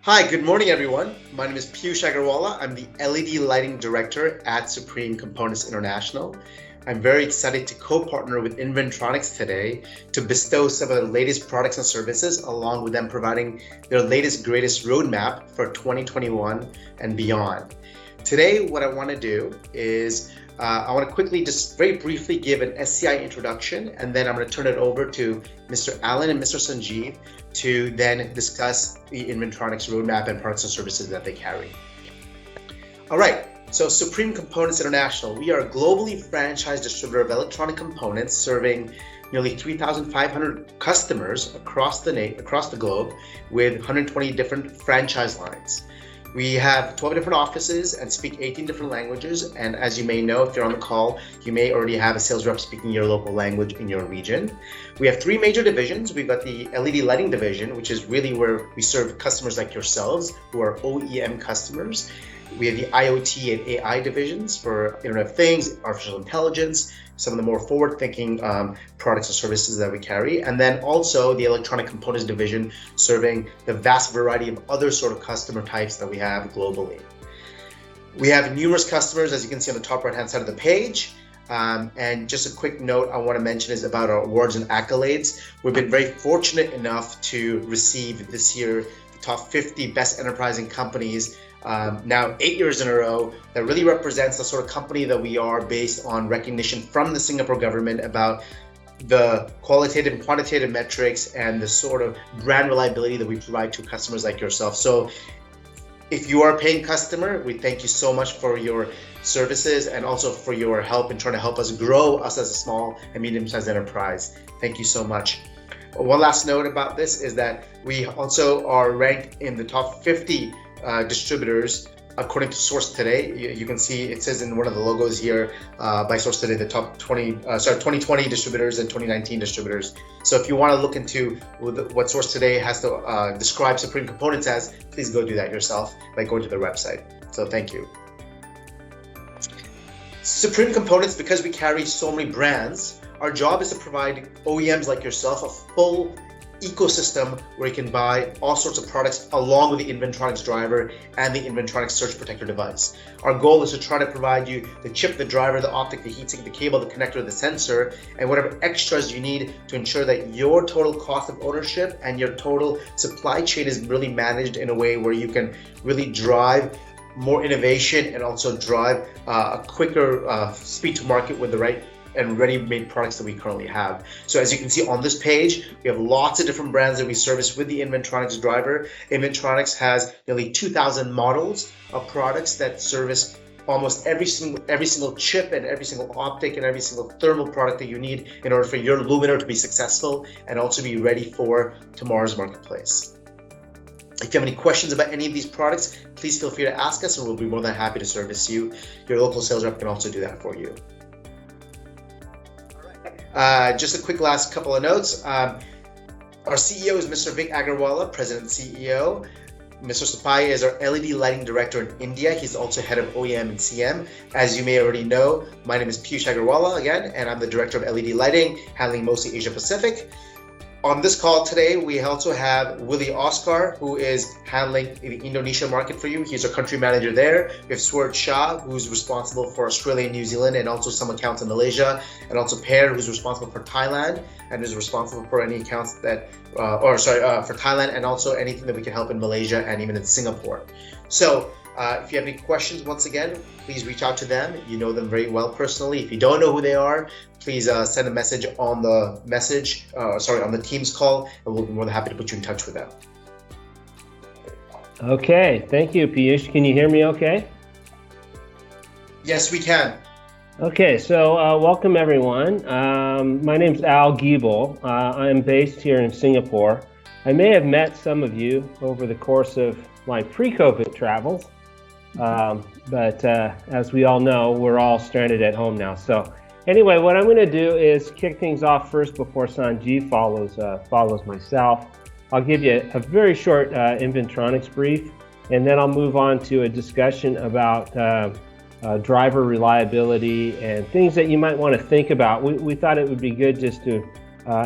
Hi, good morning, everyone. My name is Piyush Agarwala. I'm the LED Lighting Director at Supreme Components International. I'm very excited to co-partner with Inventronics today to bestow some of the latest products and services, along with them providing their latest, greatest roadmap for 2021 and beyond. Today, what I want to do is I want to quickly, just very briefly, give an SCI introduction, and then I'm going to turn it over to Mr. Alan and Mr. Sanjiv to then discuss the Inventronics roadmap and products and services that they carry. All right, so Supreme Components International, we are a globally franchised distributor of electronic components serving nearly 3,500 customers across the globe with 120 different franchise lines. We have 12 different offices and speak 18 different languages. And as you may know, if you're on the call, you may already have a sales rep speaking your local language in your region. We have three major divisions. We've got the LED lighting division, which is really where we serve customers like yourselves who are OEM customers. We have the IoT and AI divisions for Internet of Things, artificial intelligence, some of the more forward-thinking products and services that we carry. And then also the electronic components division serving the vast variety of other sort of customer types that we have globally. We have numerous customers, as you can see on the top right-hand side of the page. And just a quick note I want to mention is about our awards and accolades. We've been very fortunate enough to receive this year the top 50 best enterprising companies now 8 years in a row. That really represents the sort of company that we are based on recognition from the Singapore government about the qualitative and quantitative metrics and the sort of brand reliability that we provide to customers like yourself. So if you are a paying customer, we thank you so much for your services and also for your help in trying to help us grow us as a small and medium-sized enterprise. Thank you so much. One last note about this is that we also are ranked in the top 50 distributors according to Source Today. You can see it says in one of the logos here by Source Today the top 2020 distributors and 2019 distributors. So if you want to look into what Source Today has to describe Supreme Components as, please go do that yourself by going to their website. So thank you. Supreme Components, because we carry so many brands, our job is to provide OEMs like yourself a full ecosystem where you can buy all sorts of products along with the Inventronics driver and the Inventronics surge protector device. Our goal is to try to provide you the chip, the driver, the optic, the heatsink, the cable, the connector, the sensor, and whatever extras you need to ensure that your total cost of ownership and your total supply chain is really managed in a way where you can really drive more innovation and also drive a quicker speed to market with the right and ready-made products that we currently have. So as you can see on this page, we have lots of different brands that we service with the Inventronics driver. Inventronics has nearly 2,000 models of products that service almost every single chip and every single optic and every single thermal product that you need in order for your luminaire to be successful and also be ready for tomorrow's marketplace. If you have any questions about any of these products, please feel free to ask us and we'll be more than happy to service you. Your local sales rep can also do that for you. Just a quick last couple of notes. Our CEO is Mr. Vic Agarwala, President and CEO. Mr. Sapai is our LED Lighting Director in India. He's also head of OEM and CM. As you may already know, my name is Piyush Agarwala again, and I'm the Director of LED Lighting, handling mostly Asia Pacific. On this call today, we also have Willie Oscar, who is handling the Indonesia market for you. He's our country manager there. We have Swart Shah, who's responsible for Australia and New Zealand and also some accounts in Malaysia. And also Per, who's responsible for Thailand and is responsible for any accounts that, for Thailand and also anything that we can help in Malaysia and even in Singapore. So if you have any questions, once again, please reach out to them. You know them very well personally. If you don't know who they are, please send a message on the on the Teams call, and we'll be more than happy to put you in touch with them. Okay, thank you, Piyush. Can you hear me okay? Yes, we can. Okay, so welcome everyone. My name's Al Giebel. I'm based here in Singapore. I may have met some of you over the course of my pre-COVID travels, but as we all know, we're all stranded at home now. So anyway, what I'm going to do is kick things off first before Sanjiv follows myself. I'll give you a very short Inventronics brief, and then I'll move on to a discussion about driver reliability and things that you might want to think about. We thought it would be good just to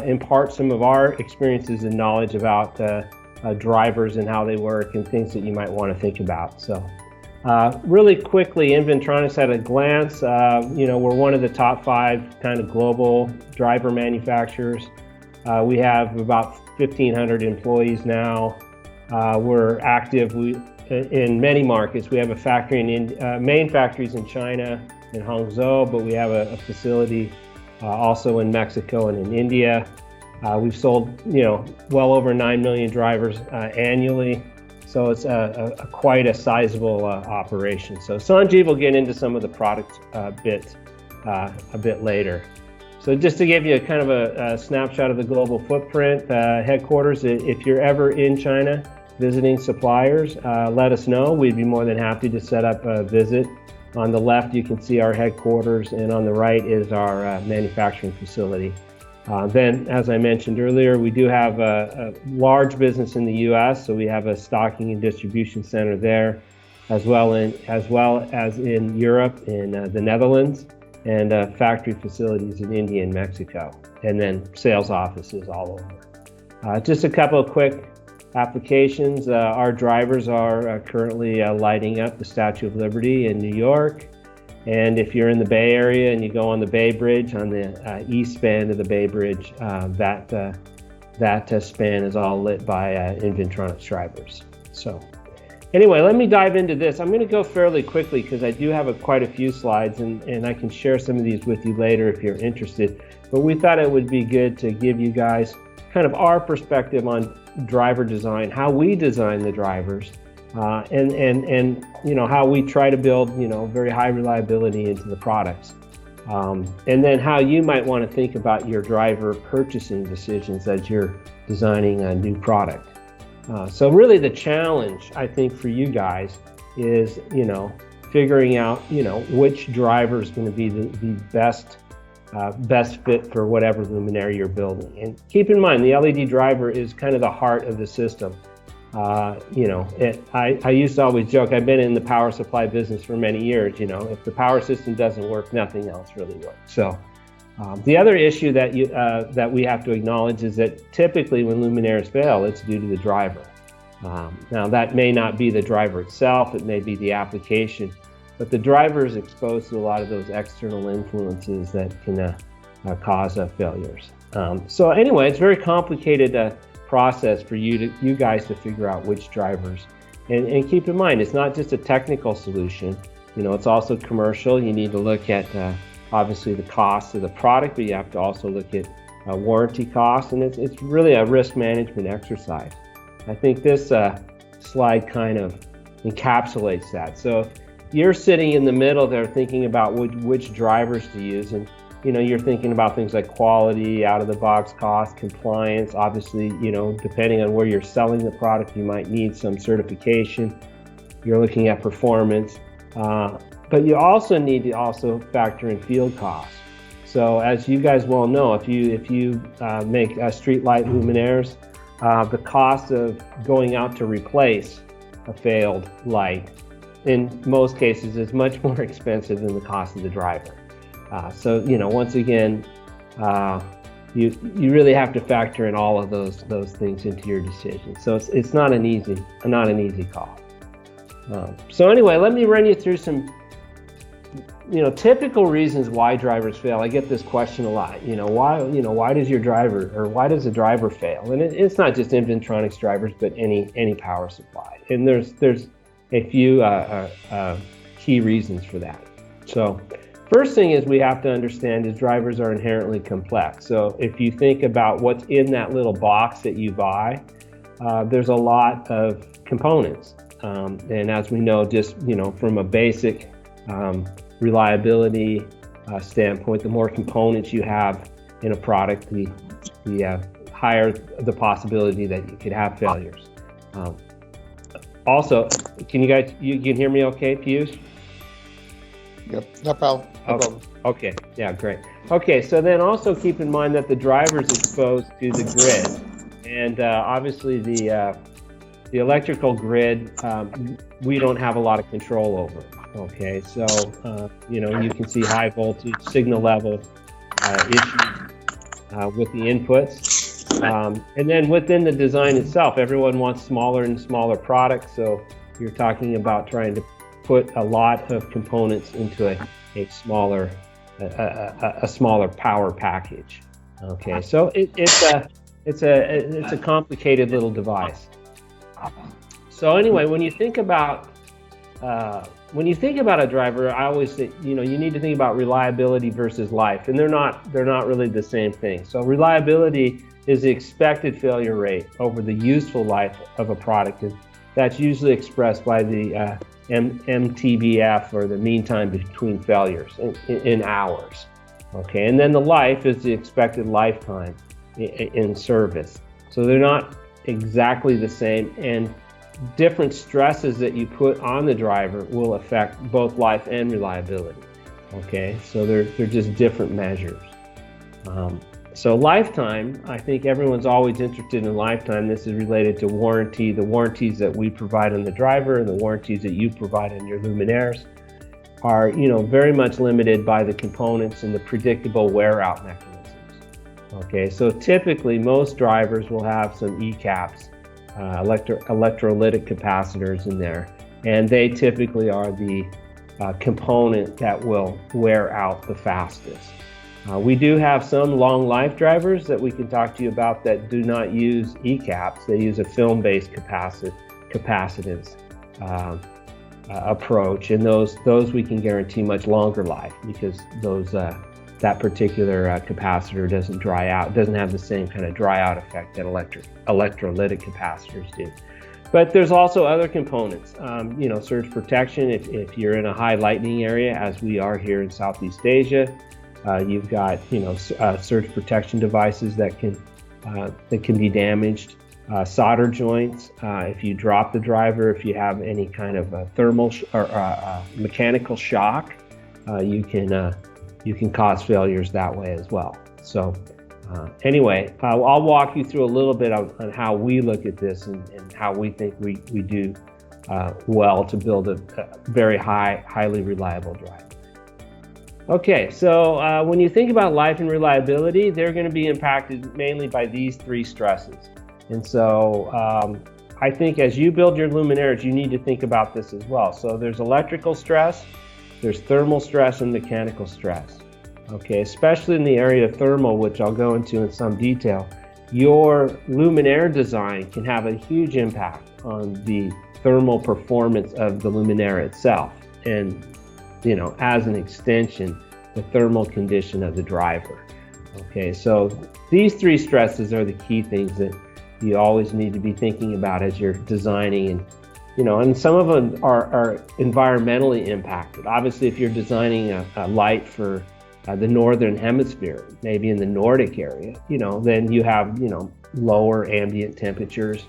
impart some of our experiences and knowledge about drivers and how they work and things that you might want to think about. So really quickly, Inventronics at a glance, we're one of the top 5 kind of global driver manufacturers. We have about 1,500 employees now. We're active in many markets. We have a factory main factories in China, in Hangzhou, but we have a facility also in Mexico and in India. We've sold, well over 9 million drivers annually. So it's quite a sizable operation. So Sanjiv will get into some of the product a bit later. So just to give you a kind of a snapshot of the global footprint, headquarters, if you're ever in China visiting suppliers, let us know. We'd be more than happy to set up a visit. On the left, you can see our headquarters, and on the right is our manufacturing facility. Then, as I mentioned earlier, we do have a large business in the U.S., so we have a stocking and distribution center there, as well as in Europe, in the Netherlands, and factory facilities in India and Mexico, and then sales offices all over. Just a couple of quick applications. Our drivers are currently lighting up the Statue of Liberty in New York. And if you're in the Bay Area and you go on the Bay Bridge, on the east span of the Bay Bridge, that span is all lit by Inventronics drivers. So anyway, let me dive into this. I'm going to go fairly quickly because I do have quite a few slides, and I can share some of these with you later if you're interested. But we thought it would be good to give you guys kind of our perspective on driver design, how we design the drivers, and how we try to build very high reliability into the products, and then how you might want to think about your driver purchasing decisions as you're designing a new product. So really the challenge, I think, for you guys is figuring out which driver is going to be the best fit for whatever luminaire you're building. And keep in mind, the LED driver is kind of the heart of the system. I used to always joke, I've been in the power supply business for many years. If the power system doesn't work, nothing else really works. So the other issue that we have to acknowledge is that typically when luminaires fail, it's due to the driver. Now that may not be the driver itself, it may be the application, but the driver is exposed to a lot of those external influences that can cause failures. So anyway, it's very complicated process for you guys to figure out which drivers, and keep in mind, it's not just a technical solution. It's also commercial. You need to look at obviously the cost of the product, but you have to also look at warranty costs, and it's really a risk management exercise. I think this slide kind of encapsulates that. So you're sitting in the middle there thinking about which drivers to use, and you're thinking about things like quality, out-of-the-box cost, compliance. Obviously, depending on where you're selling the product, you might need some certification. You're looking at performance, but you also need to factor in field costs. So, as you guys well know, if you make street light luminaires, the cost of going out to replace a failed light, in most cases, is much more expensive than the cost of the driver. So once again, you really have to factor in all of those things into your decision. So it's not an easy call. So anyway, let me run you through some typical reasons why drivers fail. I get this question a lot. Why does the driver fail? And it's not just Inventronics drivers, but any power supply. And there's a few key reasons for that. So first thing is we have to understand is drivers are inherently complex. So if you think about what's in that little box that you buy, there's a lot of components. And as we know, just from a basic reliability standpoint, the more components you have in a product, the higher the possibility that you could have failures. Also, can you can hear me okay, Piyush? Yep, no problem. Okay, yeah, great. Okay, so then also keep in mind that the driver is exposed to the grid, and obviously the electrical grid we don't have a lot of control over. Okay, so you can see high voltage signal level issues with the inputs. And then within the design itself, everyone wants smaller and smaller products. So you're talking about trying to put a lot of components into a smaller power package. Okay, so it's a complicated little device. So anyway, when you think about a driver, I always say, you need to think about reliability versus life, and they're not really the same thing. So reliability is the expected failure rate over the useful life of a product, and that's usually expressed by the MTBF, or the mean time between failures, in hours. Okay, and then the life is the expected lifetime in service. So they're not exactly the same, and different stresses that you put on the driver will affect both life and reliability. Okay, so they're just different measures. So lifetime, I think everyone's always interested in lifetime. This is related to warranty, the warranties that we provide on the driver and the warranties that you provide on your luminaires are, very much limited by the components and the predictable wear out mechanisms. Okay, so typically most drivers will have some ECAPs, electrolytic capacitors in there, and they typically are the component that will wear out the fastest. We do have some long life drivers that we can talk to you about that do not use ECAPs. They use a film-based capacitance approach, and those we can guarantee much longer life, because that particular capacitor doesn't dry out, doesn't have the same kind of dry out effect that electrolytic capacitors do. But there's also other components, surge protection. If you're in a high lightning area, as we are here in Southeast Asia, you've got surge protection devices that can be damaged. Solder joints. If you drop the driver, if you have any kind of thermal or mechanical shock, you can cause failures that way as well. So anyway, I'll walk you through a little bit on how we look at this and how we think we do well to build a very highly reliable driver. Okay, so when you think about life and reliability, they're going to be impacted mainly by these three stresses. And so I think as you build your luminaires, you need to think about this as well. So there's electrical stress, there's thermal stress, and mechanical stress. Okay, especially in the area of thermal, which I'll go into in some detail, your luminaire design can have a huge impact on the thermal performance of the luminaire itself, and as an extension, the thermal condition of the driver. Okay, so these three stresses are the key things that you always need to be thinking about as you're designing, and some of them are environmentally impacted. Obviously, if you're designing a light for the northern hemisphere, maybe in the Nordic area, then you have lower ambient temperatures,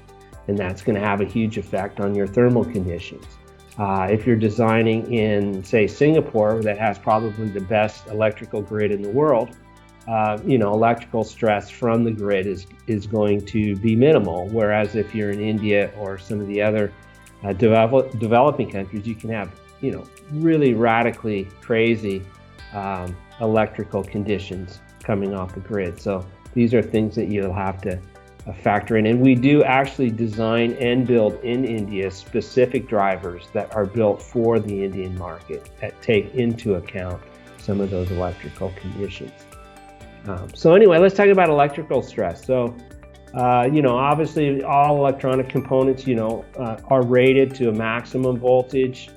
and that's going to have a huge effect on your thermal conditions. If you're designing in, say, Singapore, that has probably the best electrical grid in the world, electrical stress from the grid is going to be minimal. Whereas if you're in India or some of the other developing countries, you can have, really radically crazy electrical conditions coming off the grid. So these are things that you'll have to factor in. And we do actually design and build in India specific drivers that are built for the Indian market that take into account some of those electrical conditions. So anyway, let's talk about electrical stress. So, obviously all electronic components, are rated to a maximum voltage.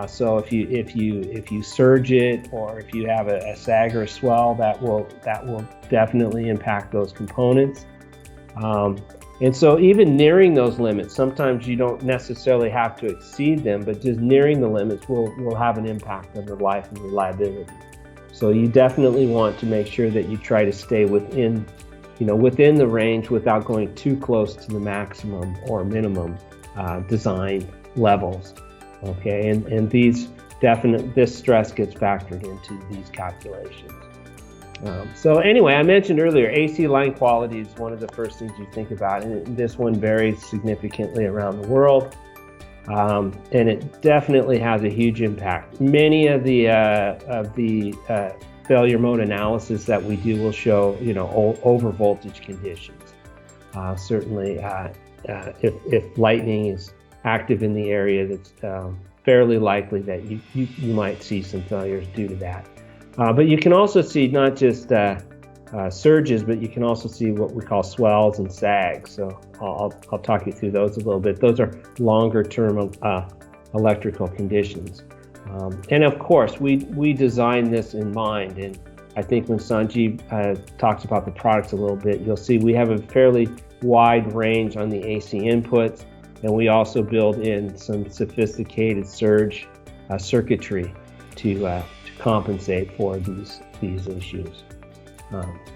So if you surge it, or if you have a sag or a swell, that will definitely impact those components. And so even nearing those limits, sometimes you don't necessarily have to exceed them, but just nearing the limits will have an impact on the life and reliability. So you definitely want to make sure that you try to stay within the range without going too close to the maximum or minimum design levels. Okay, and this stress gets factored into these calculations. So anyway, I mentioned earlier, AC line quality is one of the first things you think about, and this one varies significantly around the world, and it definitely has a huge impact. Many of the failure mode analysis that we do will show, over voltage conditions. Certainly, if lightning is active in the area, that's fairly likely that you might see some failures due to that. But you can also see not just surges, but you can also see what we call swells and sags. So I'll talk you through those a little bit. Those are longer term electrical conditions. And of course, we designed this in mind. And I think when Sanjiv talks about the products a little bit, you'll see we have a fairly wide range on the AC inputs, and we also build in some sophisticated surge circuitry to compensate for these issues.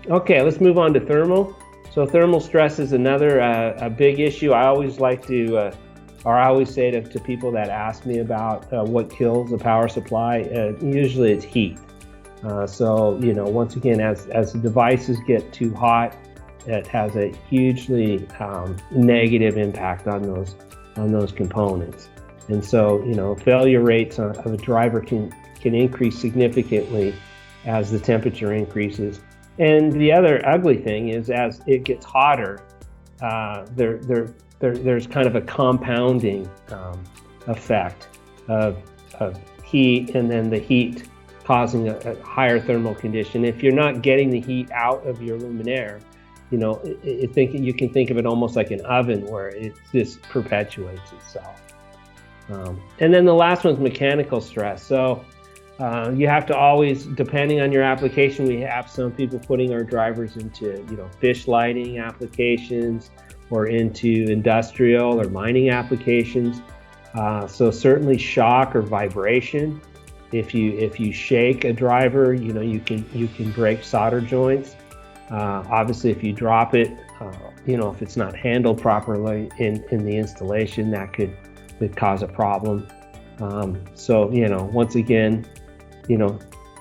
Okay, let's move on to thermal. So thermal stress is another a big issue. I always like to, or I always say to people that ask me about what kills a power supply, usually it's heat. So, once again, as the devices get too hot, it has a hugely negative impact on those components. And so, failure rates of a driver can increase significantly as the temperature increases. And the other ugly thing is, as it gets hotter, there's kind of a compounding effect of heat, and then the heat causing a higher thermal condition. If you're not getting the heat out of your luminaire, you can think of it almost like an oven where it just perpetuates itself. And then the last one's mechanical stress. So you have to always, depending on your application, we have some people putting our drivers into, fish lighting applications or into industrial or mining applications. So certainly shock or vibration. If you shake a driver, you can break solder joints. Obviously, if you drop it, if it's not handled properly in the installation, that could cause a problem. So once again,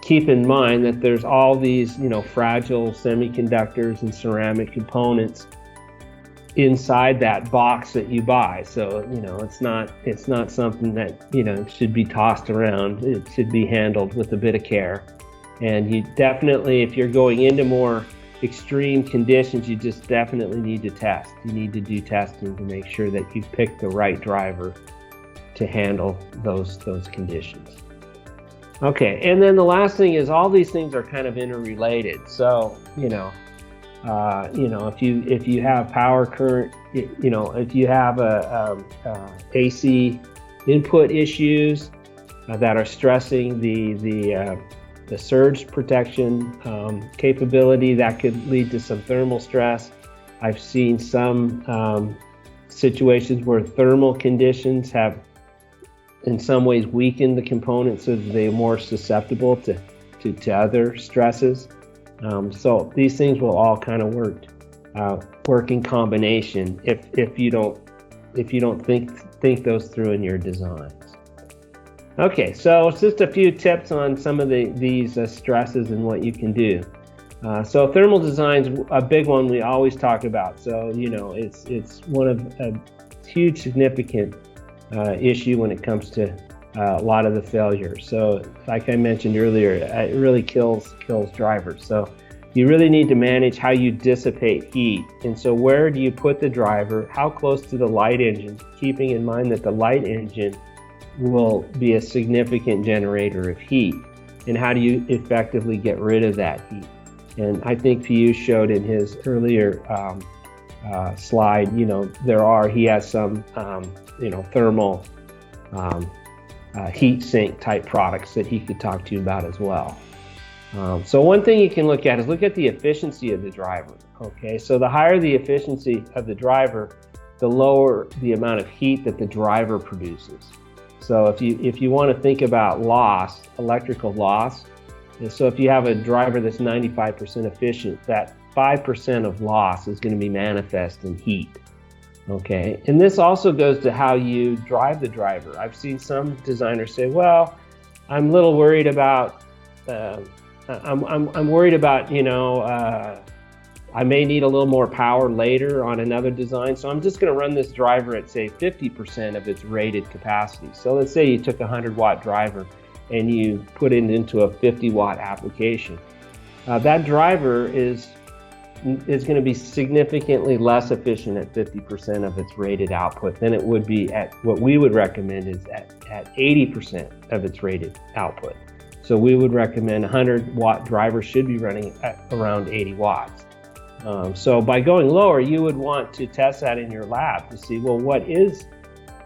keep in mind that there's all these fragile semiconductors and ceramic components inside that box that you buy. So it's not something that should be tossed around. It should be handled with a bit of care. And you definitely, if you're going into more extreme conditions, you just definitely need to test. You need to do testing to make sure that you pick the right driver to handle those conditions. Okay, and then the last thing is all these things are kind of interrelated. So if you have power current, if you have AC input issues that are stressing the surge protection capability, that could lead to some thermal stress. I've seen some situations where thermal conditions have in some ways weakened the components so that they're more susceptible to other stresses. So these things will all kind of work in combination if you don't think those through in your designs. Okay, so it's just a few tips on some of these stresses and what you can do. So thermal design's a big one we always talk about. So it's one of a huge significant issue when it comes to a lot of the failures. So like I mentioned earlier, it really kills drivers. So you really need to manage how you dissipate heat. And so where do you put the driver? How close to the light engine? Keeping in mind that the light engine will be a significant generator of heat. And how do you effectively get rid of that heat? And I think Piyush showed in his earlier slide, he has some, thermal heat sink type products that he could talk to you about as well. So one thing you can look at is look at the efficiency of the driver. Okay, so the higher the efficiency of the driver, the lower the amount of heat that the driver produces. So if you want to think about loss, electrical loss, so if you have a driver that's 95% efficient, that 5% of loss is going to be manifest in heat. Okay, and this also goes to how you drive the driver. I've seen some designers say, well, I'm a little worried about, I'm worried about, I may need a little more power later on another design, so I'm just going to run this driver at, say, 50% of its rated capacity. So let's say you took a 100-watt driver and you put it into a 50-watt application. That driver is is going to be significantly less efficient at 50% of its rated output than it would be at what we would recommend is at 80% of its rated output. So we would recommend 100-watt drivers should be running at around 80 watts. So by going lower, you would want to test that in your lab to see, well, what is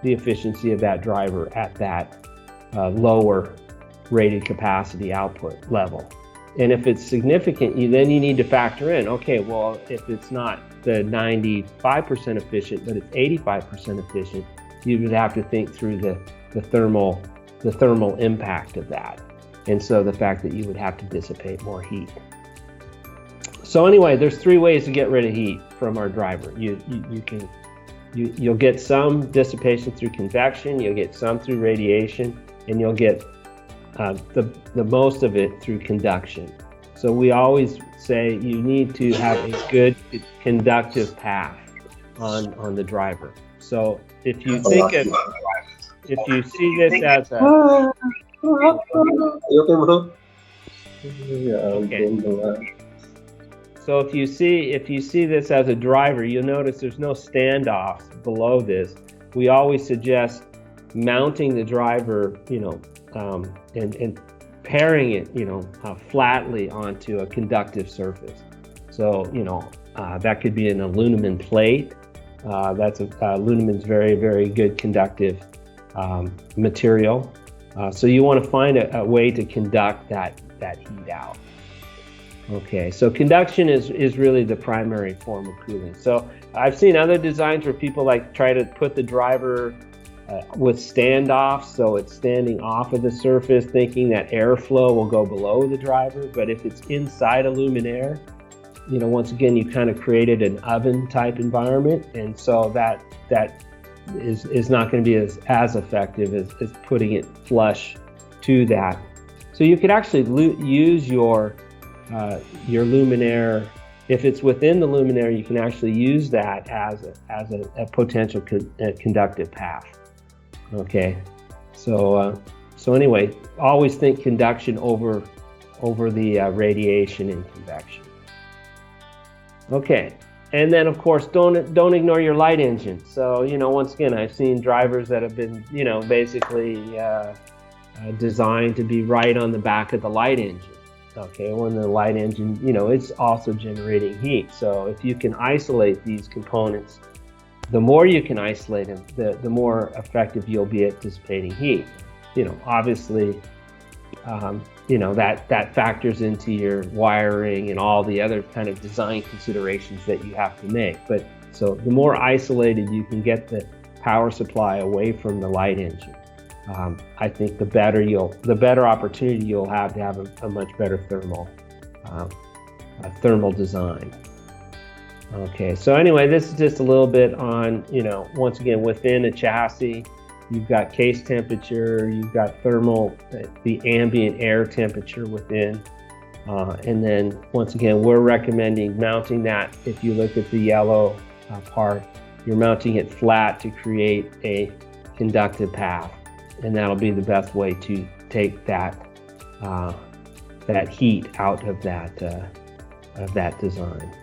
the efficiency of that driver at that lower rated capacity output level. And if it's significant, then you need to factor in, okay, well, if it's not the 95% efficient, but it's 85% efficient, you would have to think through the thermal impact of that. And so the fact that you would have to dissipate more heat. So anyway, there's 3 ways to get rid of heat from our driver. You'll get some dissipation through convection, you'll get some through radiation, and you'll get the most of it through conduction. So we always say you need to have a good conductive path on the driver. So if you think of, if you see this as a okay. So if you see this as a driver, you'll notice there's no standoffs below this. We always suggest mounting the driver, and pairing it, flatly onto a conductive surface. So, that could be an aluminum plate. Aluminum's very, very good conductive material. So you want to find a way to conduct that heat out. Okay, so conduction is really the primary form of cooling. So I've seen other designs where people try to put the driver with standoffs, so it's standing off of the surface, thinking that airflow will go below the driver. But if it's inside a luminaire, once again, you kind of created an oven type environment, and so that is not going to be as effective as putting it flush to that. So you could actually use your luminaire. If it's within the luminaire, you can actually use that as a potential conductive path. Okay, so anyway, always think conduction over the radiation and convection. Okay, and then of course don't ignore your light engine. So once again, I've seen drivers that have been basically designed to be right on the back of the light engine. Okay, when the light engine, it's also generating heat. So if you can isolate these components, the more you can isolate them, the more effective you'll be at dissipating heat. Obviously, that factors into your wiring and all the other kind of design considerations that you have to make. But so the more isolated you can get the power supply away from the light engine, I think the better opportunity you'll have to have a much better thermal design. Okay, so anyway, this is just a little bit on, once again, within a chassis, you've got case temperature, you've got thermal, the ambient air temperature within, and then once again, we're recommending mounting that. If you look at the yellow part, you're mounting it flat to create a conductive path, and that'll be the best way to take that heat out of that design.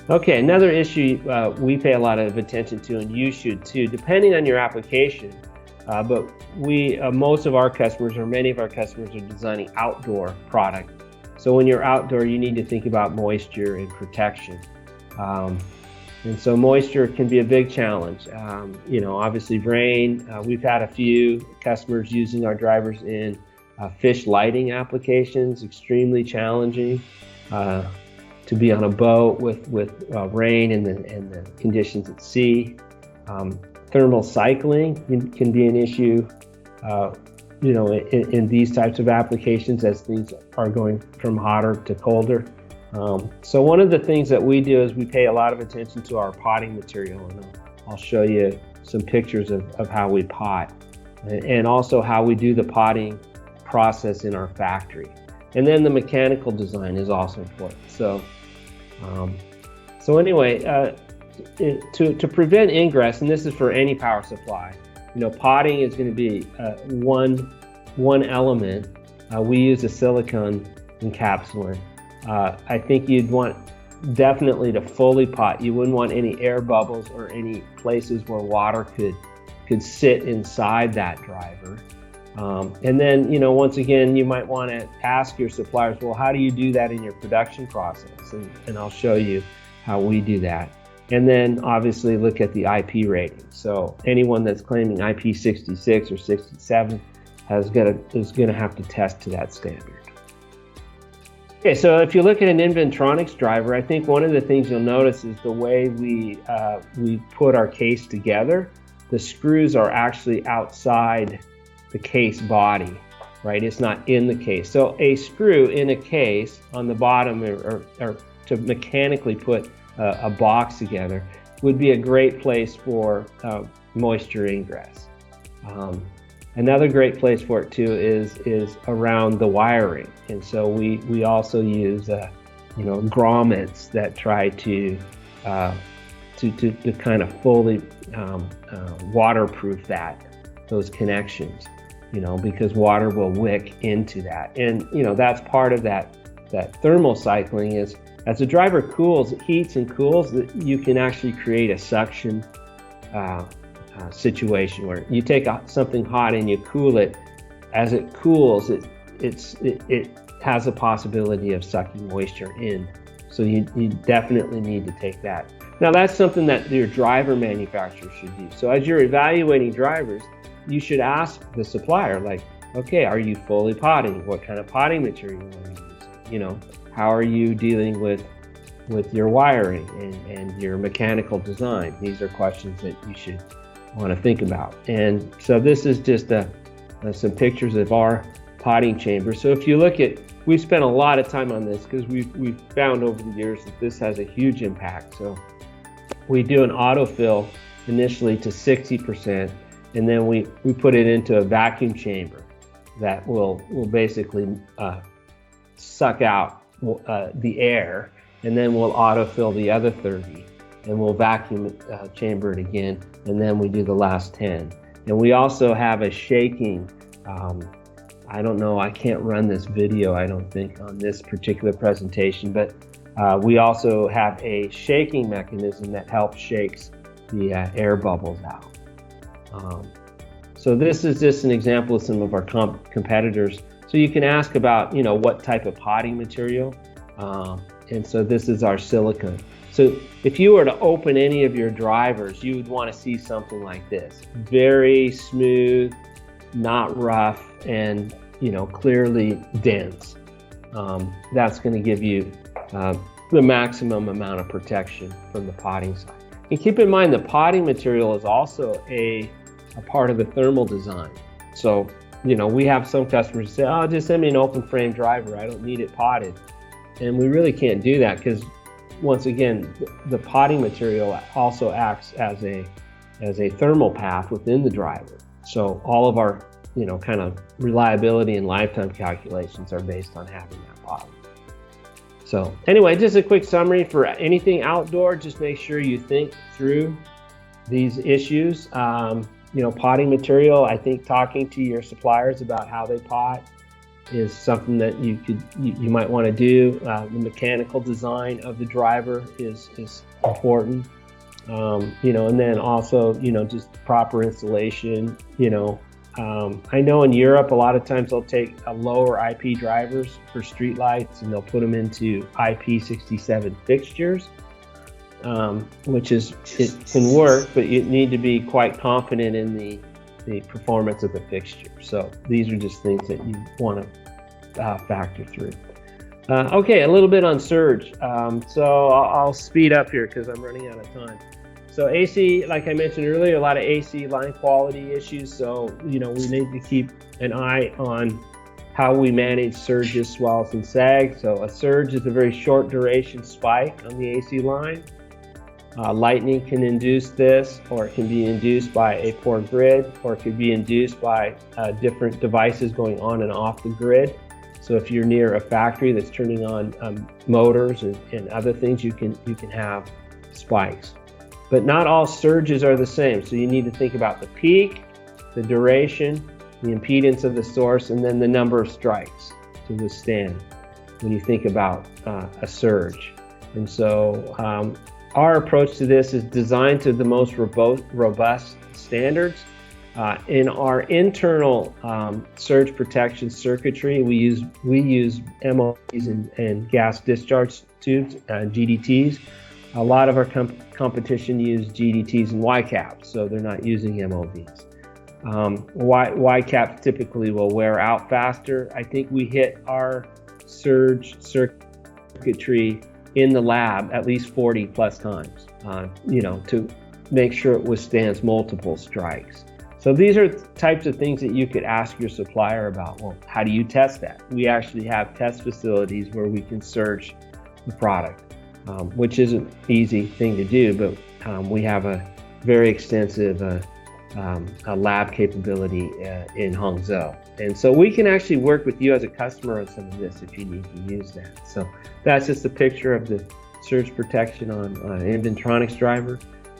Okay, another issue we pay a lot of attention to, and you should too, depending on your application. But most of our customers, or many of our customers, are designing outdoor product. So when you're outdoor, you need to think about moisture and protection. And so moisture can be a big challenge. Obviously rain. We've had a few customers using our drivers in fish lighting applications, extremely challenging. To be on a boat with rain and the conditions at sea. Thermal cycling can be an issue, in these types of applications as things are going from hotter to colder. So one of the things that we do is we pay a lot of attention to our potting material, and I'll show you some pictures of how we pot, and also how we do the potting process in our factory. And then the mechanical design is also important. So anyway, to prevent ingress, and this is for any power supply, potting is going to be one element. We use a silicone encapsulant. I think you'd want definitely to fully pot. You wouldn't want any air bubbles or any places where water could sit inside that driver. And then, once again, you might want to ask your suppliers, well, how do you do that in your production process? And I'll show you how we do that. And then obviously look at the IP rating. So anyone that's claiming IP 66 or 67 is going to have to test to that standard. Okay, so if you look at an Inventronics driver, I think one of the things you'll notice is the way we put our case together. The screws are actually outside the case body, right? It's not in the case. So a screw in a case on the bottom, or to mechanically put a box together, would be a great place for moisture ingress. Another great place for it too is around the wiring, and so we also use grommets that try to kind of fully waterproof those connections, because water will wick into that, and that's part of that thermal cycling. Is as the driver cools, it heats and cools, that you can actually create a suction situation where you take something hot and you cool it. As it cools, it has a possibility of sucking moisture in. So you definitely need to take that. Now that's something that your driver manufacturer should do. So as you're evaluating drivers, you should ask the supplier, like, okay, are you fully potting? What kind of potting material are you using? How are you dealing with your wiring and your mechanical design? These are questions that you should want to think about. And so this is just some pictures of our potting chamber. So if you look at, we've spent a lot of time on this because we've found over the years that this has a huge impact. So we do an autofill initially to 60%, and then we put it into a vacuum chamber that will basically suck out the air, and then we'll autofill the other 30, and we'll vacuum chamber it again, and then we do the last 10. And we also have a shaking, I don't know, I can't run this video, I don't think, on this particular presentation, but we also have a shaking mechanism that helps shakes the air bubbles out. So this is just an example of some of our competitors. So you can ask about, what type of potting material. And so this is our silicone. So if you were to open any of your drivers, you would want to see something like this. Very smooth, not rough, and clearly dense. That's going to give you the maximum amount of protection from the potting side. And keep in mind, the potting material is also a part of the thermal design. So, we have some customers say, oh, just send me an open frame driver, I don't need it potted. And we really can't do that because, once again, the potting material also acts as a thermal path within the driver. So all of our, kind of reliability and lifetime calculations are based on having that potting. So anyway, just a quick summary for anything outdoor. Just make sure you think through these issues. Potting material, I think talking to your suppliers about how they pot is something that you might want to do. The mechanical design of the driver is important. And then also, just proper installation. I know in Europe, a lot of times they'll take lower IP drivers for street lights and they'll put them into IP 67 fixtures, which it can work, but you need to be quite confident in the performance of the fixture. So these are just things that you want to factor through. Okay, a little bit on surge. So I'll speed up here because I'm running out of time. So AC, like I mentioned earlier, a lot of AC line quality issues. So, we need to keep an eye on how we manage surges, swells, and sags. So a surge is a very short duration spike on the AC line. Lightning can induce this, or it can be induced by a poor grid, or it could be induced by different devices going on and off the grid. So if you're near a factory that's turning on motors and other things, you can have spikes. But not all surges are the same. So you need to think about the peak, the duration, the impedance of the source, and then the number of strikes to withstand when you think about a surge. And so our approach to this is designed to the most robust standards. In our internal surge protection circuitry, we use MOVs and gas discharge tubes, GDTs. A lot of our competition use GDTs and Y-caps, so they're not using MOVs. Y-caps typically will wear out faster. I think we hit our surge circuitry in the lab at least 40 plus times, to make sure it withstands multiple strikes. So these are types of things that you could ask your supplier about. Well, how do you test that? We actually have test facilities where we can surge the product, which isn't an easy thing to do, but we have a very extensive lab capability in Hangzhou. And so we can actually work with you as a customer on some of this if you need to use that. So that's just a picture of the surge protection on Inventronics driver.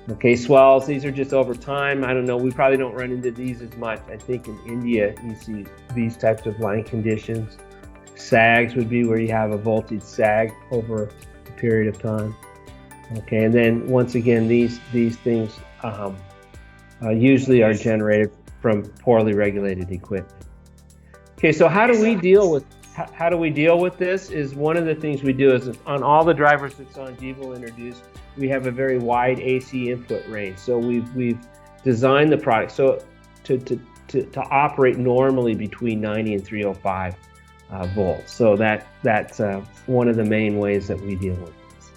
Okay, swells, these are just over time. I don't know, we probably don't run into these as much. I think in India, you see these types of line conditions. Sags would be where you have a voltage sag over a period of time. Okay, and then once again, these things usually are generated from poorly regulated equipment. Okay, so how do we deal with this? Is one of the things we do is on all the drivers that Sanjiv will introduce, we have a very wide AC input range. So we've designed the product so to operate normally between 90 and 305 volts. So that's one of the main ways that we deal with this.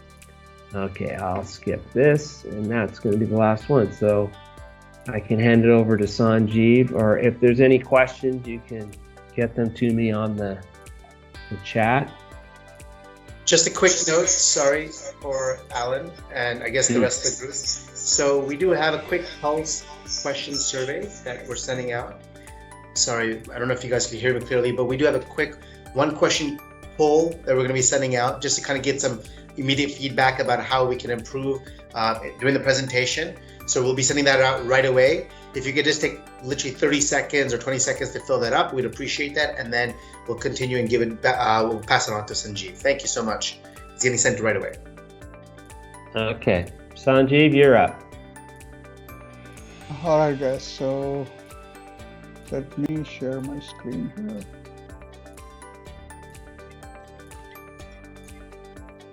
Okay, I'll skip this, and that's going to be the last one. So I can hand it over to Sanjiv, or if there's any questions, you can get them to me on the chat. Just a quick note, sorry for Alan, and I guess the rest of the group. So we do have a quick pulse question survey that we're sending out. Sorry, I don't know if you guys can hear me clearly, but we do have a quick one question poll that we're going to be sending out just to kind of get some immediate feedback about how we can improve during the presentation. So we'll be sending that out right away. If you could just take literally 30 seconds or 20 seconds to fill that up, we'd appreciate that. And then we'll continue and we'll pass it on to Sanjiv. Thank you so much. It's getting sent right away. Okay, Sanjiv, you're up. All right, guys. So let me share my screen here.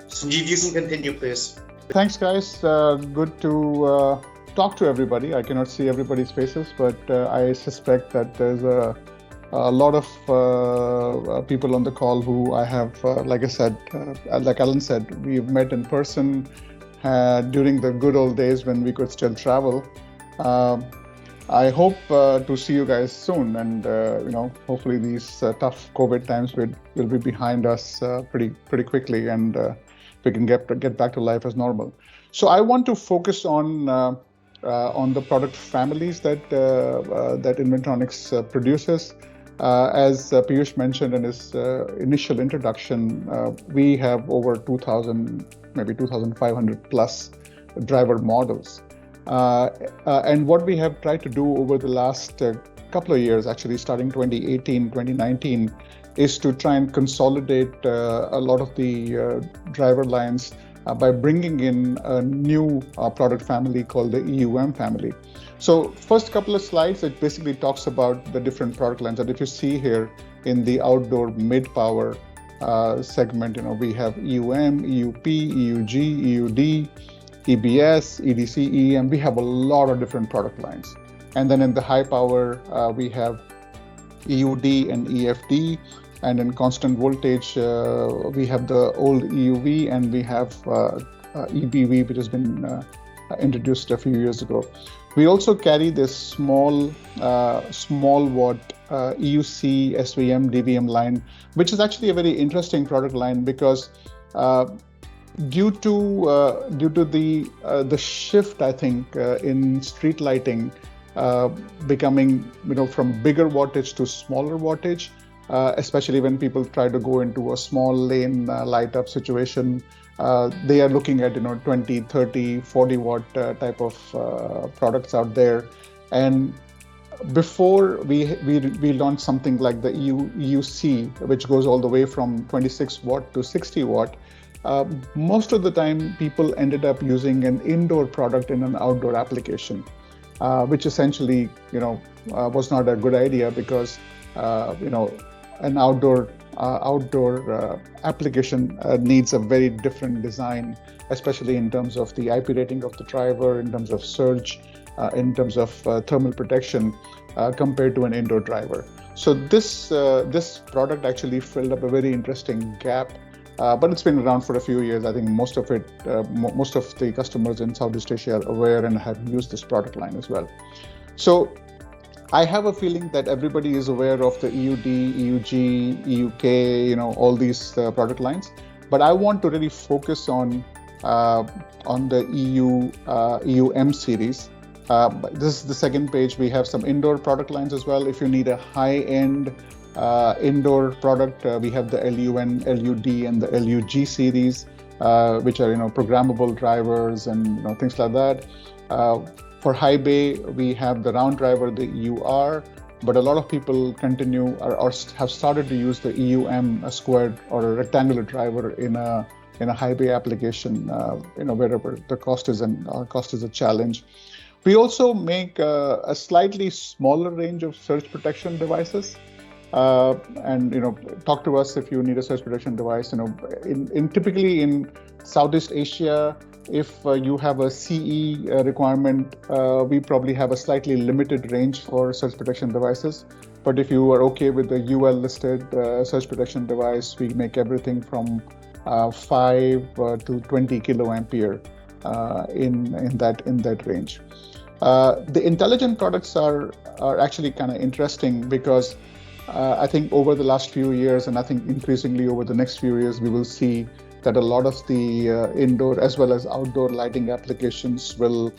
Sanjiv, you can continue, please. Thanks, guys. Good to talk to everybody. I cannot see everybody's faces, but I suspect that there's a lot of people on the call who I have, like I said, like Alan said, we've met in person during the good old days when we could still travel. I hope to see you guys soon, and hopefully these tough COVID times will be behind us pretty quickly, and we can get back to life as normal. So I want to focus on the product families that Inventronics produces. As Piyush mentioned in his initial introduction, we have over 2,000, maybe 2,500 plus driver models. And what we have tried to do over the last couple of years, actually starting 2018, 2019, is to try and consolidate a lot of the driver lines by bringing in a new product family called the EUM family. So first couple of slides, it basically talks about the different product lines. And if you see here in the outdoor mid-power segment, we have EUM, EUP, EUG, EUD, EBS, EDC, EM. We have a lot of different product lines. And then in the high power, we have EUD and EFD. And in constant voltage, we have the old EUV, and we have EBV, which has been introduced a few years ago. We also carry this small watt EUC, SVM, DVM line, which is actually a very interesting product line because due to the shift, I think, in street lighting becoming from bigger wattage to smaller wattage. Especially when people try to go into a small lane light up situation, they are looking at 20, 30, 40 watt type of products out there. And before we launched something like the EUC, which goes all the way from 26 watt to 60 watt, most of the time people ended up using an indoor product in an outdoor application, which essentially, was not a good idea because, an outdoor application needs a very different design, especially in terms of the IP rating of the driver, in terms of surge, in terms of thermal protection, compared to an indoor driver. So this product actually filled up a very interesting gap, but it's been around for a few years. I think most of the customers in Southeast Asia are aware and have used this product line as well. So I have a feeling that everybody is aware of the EUD, EUG, EUK, all these product lines. But I want to really focus on the EUM series. This is the second page. We have some indoor product lines as well. If you need a high-end indoor product, we have the LUN, LUD, and the LUG series, which are programmable drivers and things like that. For high bay, we have the round driver, the EUR, but a lot of people continue or have started to use the EUM, a squared or a rectangular driver in a high bay application, wherever the cost is a challenge. We also make a slightly smaller range of surge protection devices. And talk to us if you need a surge protection device. Typically in Southeast Asia, if you have a CE requirement, we probably have a slightly limited range for surge protection devices. But if you are okay with the UL listed surge protection device, we make everything from 5 to 20 kiloampere in that range. The intelligent products are actually kind of interesting because I think over the last few years, and I think increasingly over the next few years, we will see that a lot of the indoor as well as outdoor lighting applications will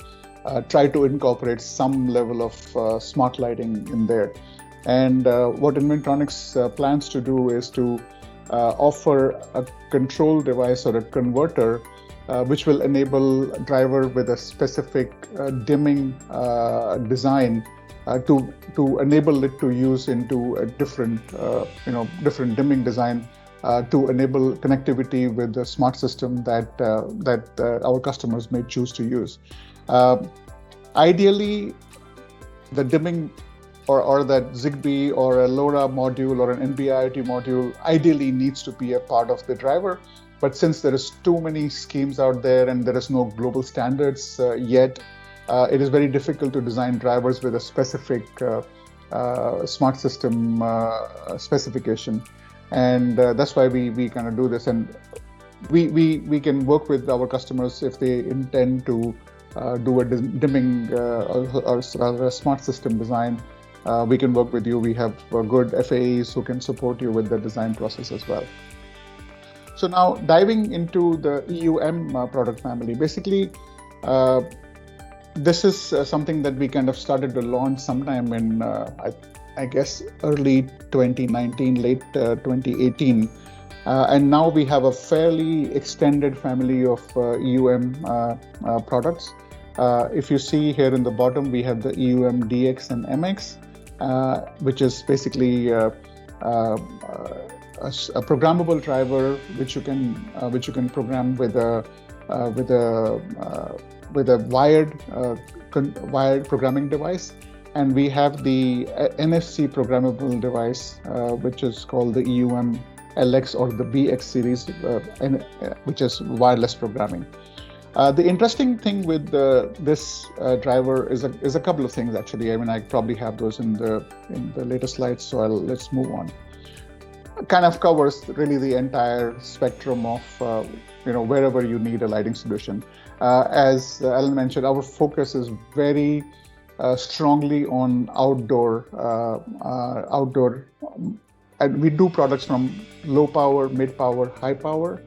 try to incorporate some level of smart lighting in there. And what Inventronics plans to do is to offer a control device or a converter which will enable a driver with a specific dimming design to enable it to use into a different dimming design to enable connectivity with the smart system that our customers may choose to use. Ideally, the dimming or that Zigbee or a LoRa module or an NB-IoT module ideally needs to be a part of the driver. But since there is too many schemes out there and there is no global standards yet, it is very difficult to design drivers with a specific smart system specification. And that's why we kind of do this. And we can work with our customers if they intend to do a dimming or a smart system design. We can work with you. We have good FAEs who can support you with the design process as well. So now diving into the EUM product family, basically this is something that we kind of started to launch sometime in, I guess, early 2019, late 2018. And now we have a fairly extended family of EUM products. If you see here in the bottom, we have the EUM DX and MX, which is basically a programmable driver which you can program with a wired programming device. And we have the NFC programmable device, which is called the EUM LX or the BX series, which is wireless programming. The interesting thing with this driver is a couple of things actually. I mean, I probably have those in the later slides, so let's move on. Kind of covers really the entire spectrum of wherever you need a lighting solution. As Alan mentioned, our focus is very strongly on outdoor, and we do products from low power, mid power, high power.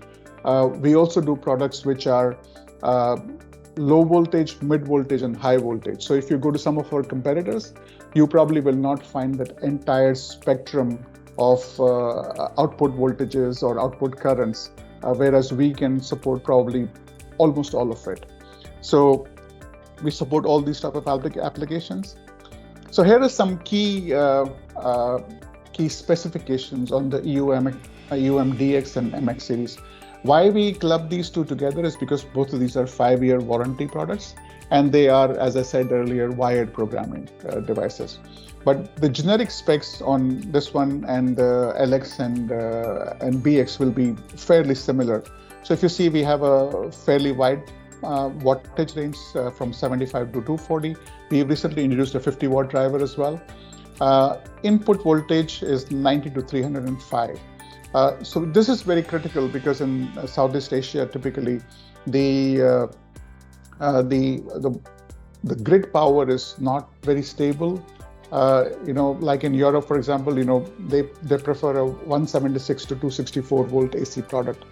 We also do products which are low voltage, mid voltage, and high voltage. So if you go to some of our competitors, you probably will not find that entire spectrum of output voltages or output currents, whereas we can support probably almost all of it. So we support all these type of applications. So here are some key specifications on the EUM DX and MX series. Why we club these two together is because both of these are 5-year warranty products, and they are, as I said earlier, wired programming devices. But the generic specs on this one and the LX and BX will be fairly similar. So if you see, we have a fairly wide wattage range from 75 to 240. We recently introduced a 50-watt driver as well. Input voltage is 90 to 305. So this is very critical because in Southeast Asia, typically the grid power is not very stable. Like in Europe, for example, they prefer a 176 to 264 volt AC product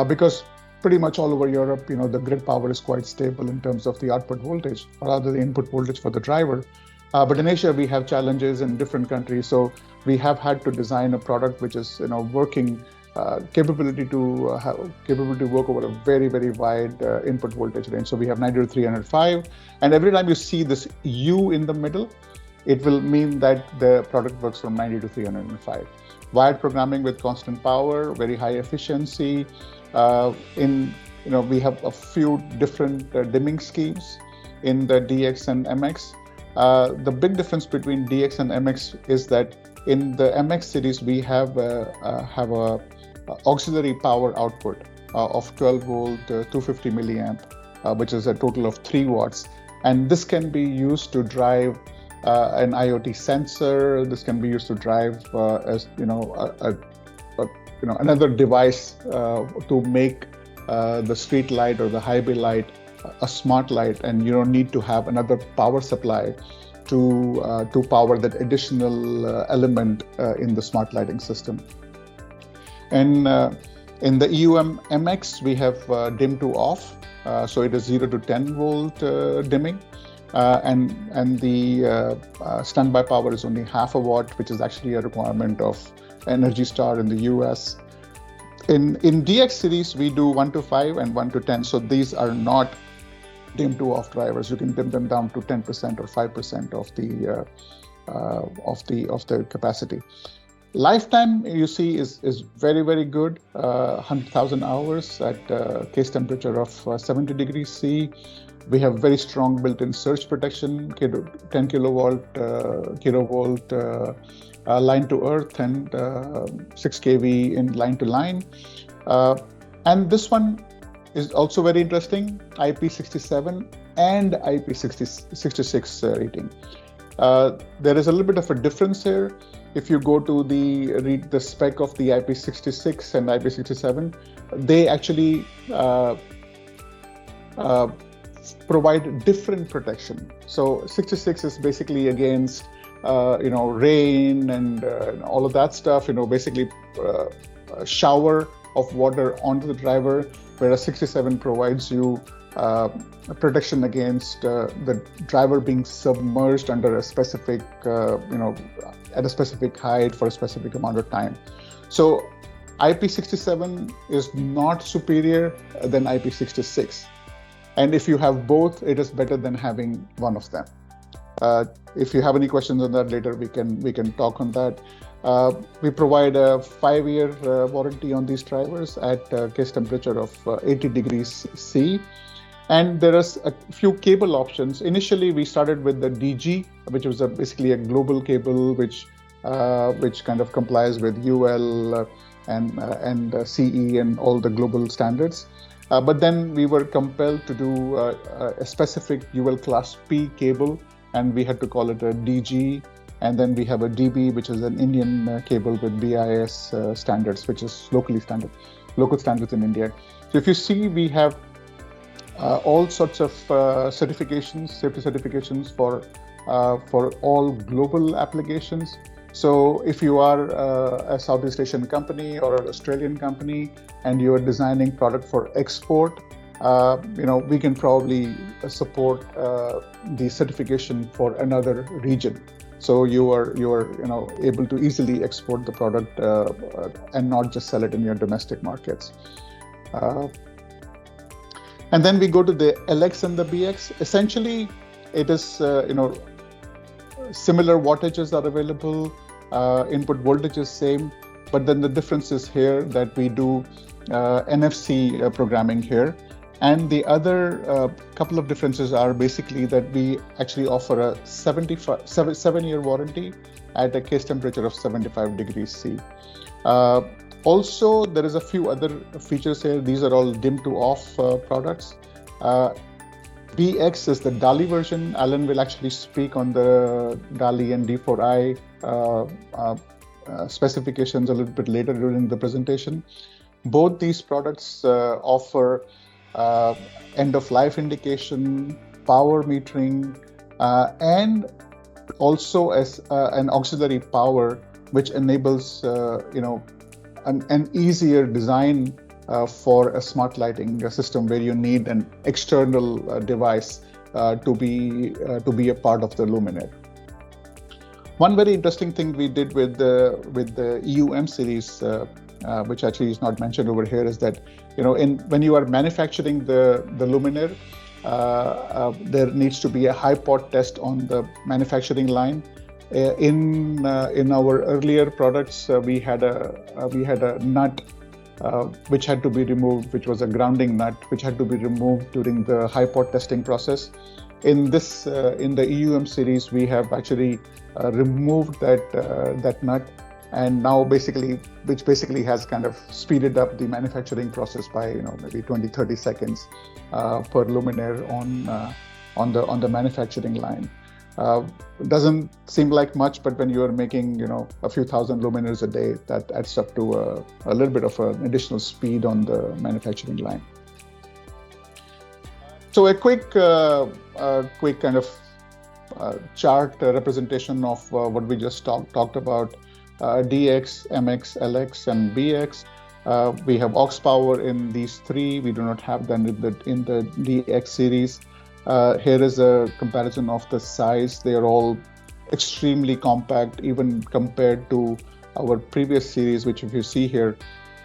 because pretty much all over Europe, the grid power is quite stable in terms of the output voltage, or rather the input voltage for the driver. But in Asia, we have challenges in different countries. So we have had to design a product which is, working capability to work over a very, very wide input voltage range. So we have 90 to 305. And every time you see this U in the middle, it will mean that the product works from 90 to 305. Wired programming with constant power, very high efficiency. We have a few different dimming schemes in the DX and MX. The big difference between DX and MX is that in the MX series we have a auxiliary power output of 12 volt, 250 milliamp, which is a total of 3 watts, and this can be used to drive an IoT sensor. This can be used to drive another device to make the street light or the highway light a smart light, and you don't need to have another power supply to power that additional element in the smart lighting system. And in the EUM MX, we have dim to off, so it is 0 to 10 volt dimming, and the standby power is only half a watt, which is actually a requirement of Energy Star in the US. In DX series, we do 1 to 5 and 1 to 10, so these are not dim to off drivers. You can dim them down to 10% or 5% of the capacity. Lifetime, you see, is very, very good. 100,000 hours at case temperature of 70 degrees C. We have very strong built-in surge protection, 10 kilovolt line to earth, and 6 kV in line to line. And this one is also very interesting, IP67 and IP66 rating. There is a little bit of a difference here. If you go to read the spec of the IP66 and IP67, they actually provide different protection. So 66 is basically against rain and all of that stuff, basically a shower of water onto the driver, whereas 67 provides you protection against the driver being submerged under a specific, at a specific height for a specific amount of time. So IP67 is not superior than IP66. And if you have both, it is better than having one of them. If you have any questions on that later, we can talk on that. We provide a 5-year warranty on these drivers at case temperature of 80 degrees C. And there are a few cable options. Initially, we started with the DG, which was basically a global cable, which kind of complies with UL and CE and all the global standards. But then we were compelled to do a specific UL Class P cable, and we had to call it a DG. And then we have a DB, which is an Indian cable with BIS standards, which is local standards in India. So if you see, we have all sorts of certifications, safety certifications for all global applications. So if you are a Southeast Asian company or an Australian company and you are designing product for export, we can probably support the certification for another region. So you are able to easily export the product and not just sell it in your domestic markets. And then we go to the LX and the BX. Essentially, it is similar wattages are available. Input voltage is same. but then the difference is here that we do NFC programming here. And the other couple of differences are basically that we actually offer a 7-year warranty at a case temperature of 75 degrees C. Also, there is a few other features here. These are all dim to off products. DX is the DALI version. Alan will actually speak on the DALI and D4i specifications a little bit later during the presentation. Both these products offer end-of-life indication, power metering, and also as an auxiliary power, which enables an easier design for a smart lighting system where you need an external device to be a part of the luminaire. One very interesting thing we did with the EUM series, which actually is not mentioned over here, is that when you are manufacturing the luminaire, there needs to be a high pot test on the manufacturing line. In our earlier products, we had a nut which had to be removed, which was a grounding nut, which had to be removed during the high pot testing process. In the EUM series, we have actually removed that nut, and now which basically has kind of speeded up the manufacturing process by maybe 20-30 seconds per luminaire on the manufacturing line. Doesn't seem like much, but when you are making a few thousand luminaires a day, that adds up to a little bit of an additional speed on the manufacturing line. So a quick kind of chart representation of what we just talked about: DX, MX, LX, and BX. We have aux power in these three. We do not have them in the DX series. Here is a comparison of the size. They are all extremely compact, even compared to our previous series, which if you see here,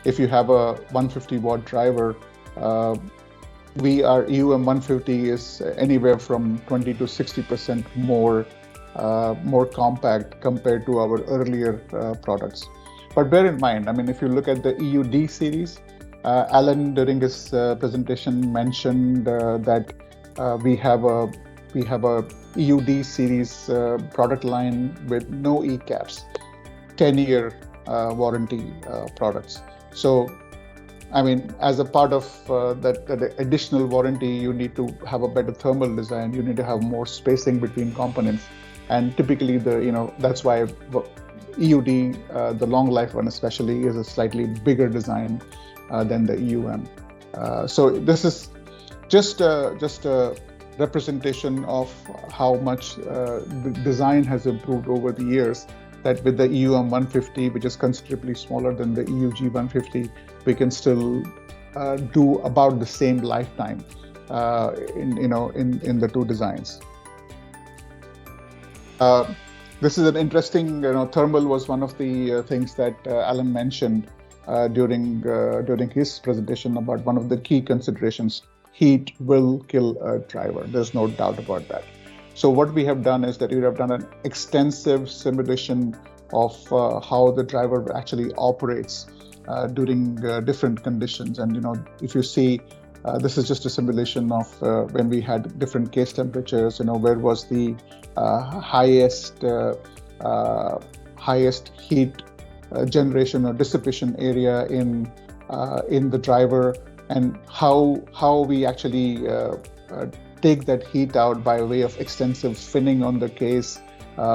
if you have a 150 watt driver, our EUM 150 is anywhere from 20 to 60% more compact compared to our earlier products. But bear in mind, if you look at the EUD series, Alan during his presentation mentioned that we have a EUD series product line with no ECAPs, 10-year warranty products. So, as a part of that additional warranty, you need to have a better thermal design. You need to have more spacing between components, and typically that's why EUD, the long life one especially, is a slightly bigger design than the EUM. So this is just a representation of how much design has improved over the years, that with the EUM 150, which is considerably smaller than the EUG 150, we can still do about the same lifetime in the two designs. This is an interesting, thermal was one of the things that Alan mentioned during his presentation about one of the key considerations. Heat will kill a driver. There's no doubt about that. So what we have done is that we have done an extensive simulation of how the driver actually operates during different conditions. And if you see, this is just a simulation of when we had different case temperatures. Where was the highest heat generation or dissipation area in the driver, and how we actually take that heat out by way of extensive finning on the case,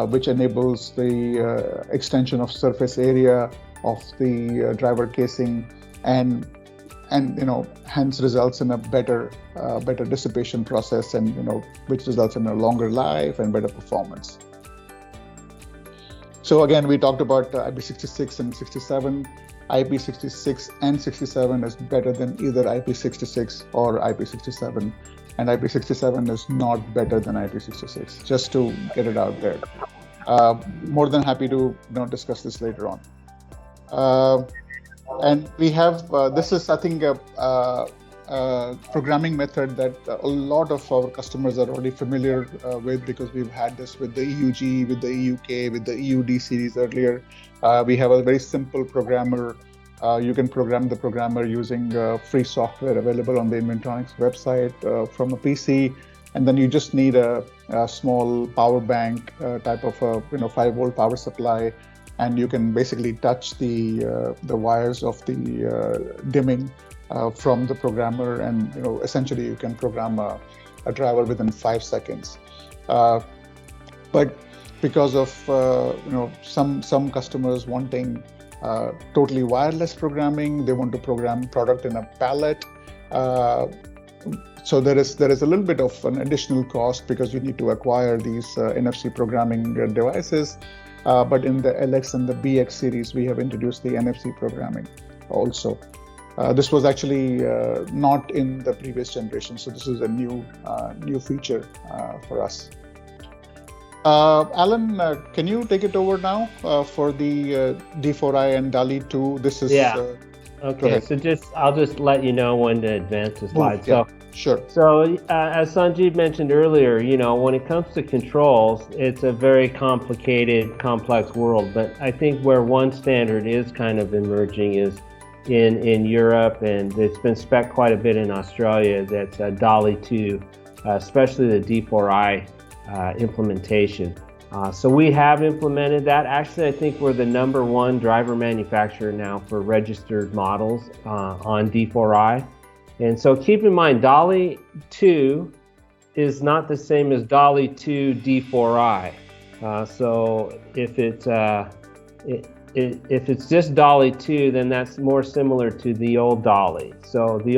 which enables the extension of surface area of the driver casing, and hence results in a better dissipation process, and which results in a longer life and better performance. So again, we talked about IP66 and 67. IP66 and 67 is better than either IP66 or IP67, and IP67 is not better than IP66, just to get it out there. More than happy to discuss this later on. And we have, this is, I think, programming method that a lot of our customers are already familiar with, because we've had this with the EUG, with the EUK, with the EUD series earlier. We have a very simple programmer. You can program the programmer using free software available on the Inventronics website from a PC, and then you just need a small power bank type of a 5-volt power supply, and you can basically touch the wires of the dimming from the programmer, and essentially you can program a driver within 5 seconds. But because of some customers wanting totally wireless programming, they want to program product in a pallet. So there is a little bit of an additional cost because you need to acquire these NFC programming devices. But in the LX and the BX series, we have introduced the NFC programming also. This was actually not in the previous generation, so this is a new feature for us. Alan, can you take it over now for the D4i and DALI 2? This is okay. So I'll just let you know when to advance the slide. Yeah, sure. So as Sanjiv mentioned earlier, when it comes to controls, it's a very complicated, complex world. But I think where one standard is kind of emerging is in Europe, and it's been spec'd quite a bit in Australia. That's DALI 2, especially the D4i implementation. So we have implemented that. Actually, I think we're the #1 driver manufacturer now for registered models on D4i. And so keep in mind, DALI 2 is not the same as DALI 2 D4i. So if it's just DALI 2, then that's more similar to the old DALI. So the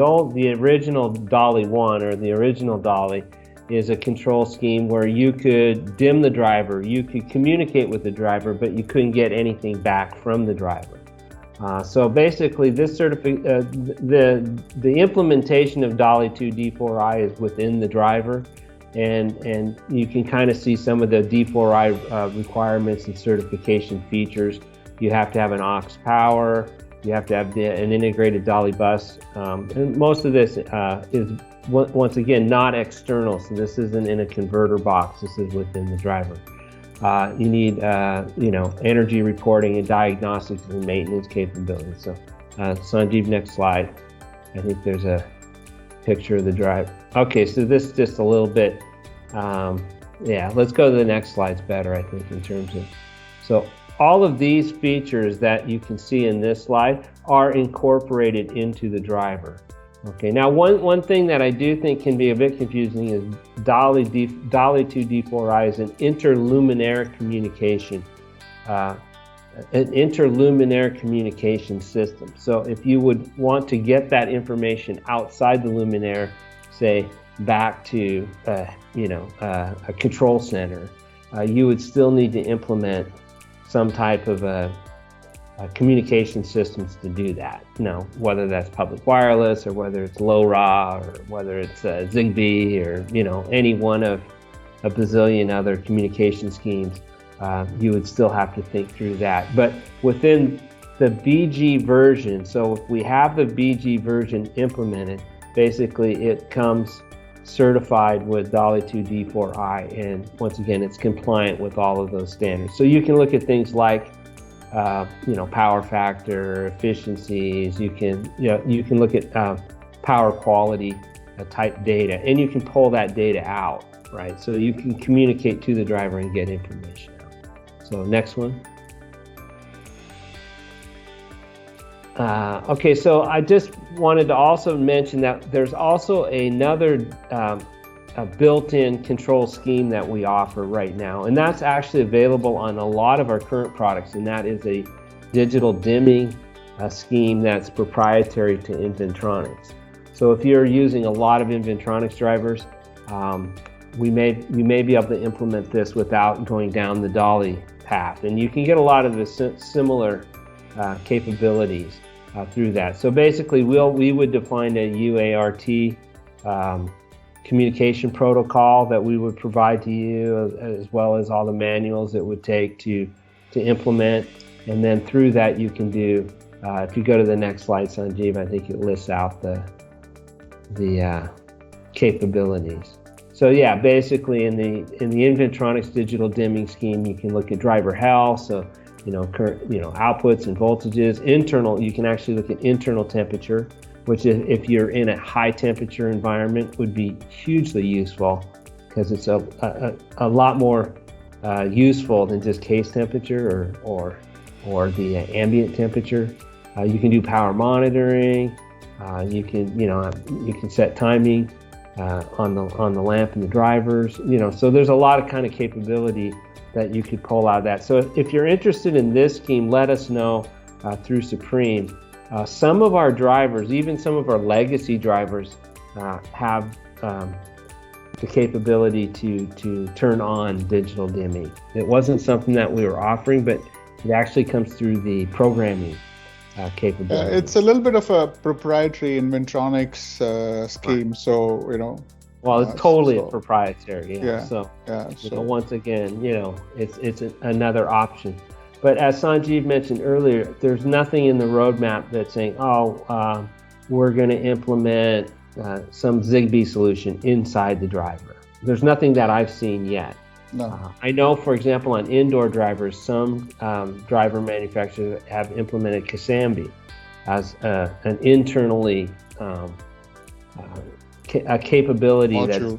original DALI 1, or the original DALI, is a control scheme where you could dim the driver, you could communicate with the driver, but you couldn't get anything back from the driver. So basically, this the implementation of DALI 2 D4i is within the driver, and you can kind of see some of the D4i requirements and certification features. You have to have an aux power, you have to have an integrated DALI bus, and most of this is once again not external, so this isn't in a converter box, this is within the driver. You need energy reporting and diagnostics and maintenance capabilities. So Sanjiv, next slide. I think there's a picture of the drive. Okay, so this is just a little bit, let's go to the next slides better, I think, in terms of, so all of these features that you can see in this slide are incorporated into the driver. Okay, now one thing that I do think can be a bit confusing is DALI 2 D4i is an interluminaire communication, system. So if you would want to get that information outside the luminaire, say back to a control center, you would still need to implement some type of a communication systems to do that. Whether that's public wireless, or whether it's LoRa, or whether it's Zigbee, or any one of a bazillion other communication schemes, you would still have to think through that. But within the BG version, so if we have the BG version implemented, basically it comes certified with DALI 2 D4i, and once again, it's compliant with all of those standards. So you can look at things like power factor, efficiencies. You can look at power quality type data, and you can pull that data out, right? So you can communicate to the driver and get information out. So next one. Okay, so I just wanted to also mention that there's also another a built-in control scheme that we offer right now, and that's actually available on a lot of our current products, and that is a digital dimming scheme that's proprietary to Inventronics. So if you're using a lot of Inventronics drivers, you may be able to implement this without going down the DALI path, and you can get a lot of the similar capabilities through that. So basically, we would define a UART communication protocol that we would provide to you, as well as all the manuals it would take to implement. And then through that, you can do, if you go to the next slide, Sanjiv, I think it lists out the the capabilities. So yeah, basically in the Inventronics digital dimming scheme, you can look at driver health, so current outputs and voltages. Internal, you can actually look at internal temperature, which if you're in a high temperature environment would be hugely useful, because it's a lot more useful than just case temperature or the ambient temperature. You can do power monitoring. You can set timing on the lamp and the drivers. So there's a lot of kind of capability that you could pull out of that. So if you're interested in this scheme, let us know through Supreme. Some of our drivers, even some of our legacy drivers, have the capability to turn on digital dimming. It wasn't something that we were offering, but it actually comes through the programming capability. It's a little bit of a proprietary Inventronics scheme, right. So Well, it's totally proprietary. Yeah. So once again, it's another option. But as Sanjiv mentioned earlier, there's nothing in the roadmap that's saying, we're going to implement some Zigbee solution inside the driver. There's nothing that I've seen yet. No. I know, for example, on indoor drivers, some driver manufacturers have implemented Kasambi as an internally a capability that's